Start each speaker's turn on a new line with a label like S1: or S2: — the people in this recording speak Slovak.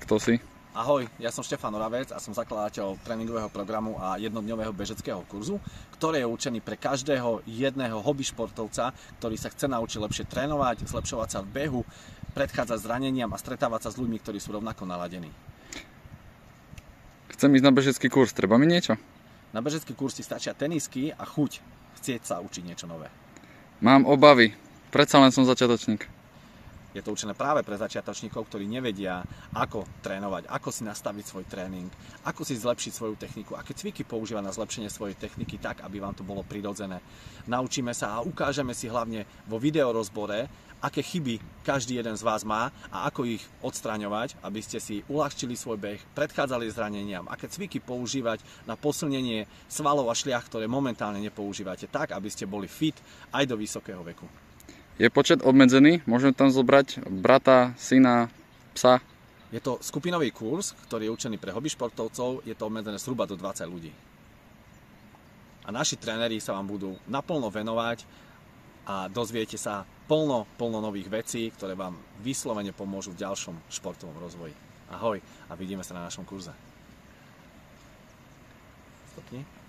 S1: Kto si?
S2: Ahoj, ja som Štefan Oravec a som zakladateľ tréningového programu a jednodňového bežeckého kurzu, ktorý je určený pre každého jedného hobby športovca, ktorý sa chce naučiť lepšie trénovať, zlepšovať sa v behu, predchádzať zraneniam a stretávať sa s ľuďmi, ktorí sú rovnako naladení.
S1: Chcem ísť na bežecký kurz, treba mi niečo?
S2: Na bežecký kurz ti stačia tenisky a chuť chcieť sa učiť niečo nové.
S1: Mám obavy, predsa len som začiatočník.
S2: Je to určené práve pre začiatočníkov, ktorí nevedia, ako trénovať, ako si nastaviť svoj tréning, ako si zlepšiť svoju techniku, aké cviky používať na zlepšenie svojej techniky tak, aby vám to bolo prirodzené. Naučíme sa a ukážeme si hlavne vo videorozbore, aké chyby každý jeden z vás má a ako ich odstraňovať, aby ste si uľahčili svoj beh, predchádzali zraneniam, aké cviky používať na posilnenie svalov a šliach, ktoré momentálne nepoužívate, tak, aby ste boli fit aj do vysokého veku.
S1: Je počet obmedzený? Môžeme tam zobrať brata, syna, psa?
S2: Je to skupinový kurz, ktorý je určený pre hobby športovcov, je to obmedzené zhruba do 20 ľudí. A naši tréneri sa vám budú naplno venovať a dozviete sa plno nových vecí, ktoré vám vyslovene pomôžu v ďalšom športovom rozvoji. Ahoj a vidíme sa na našom kurze. Stopni.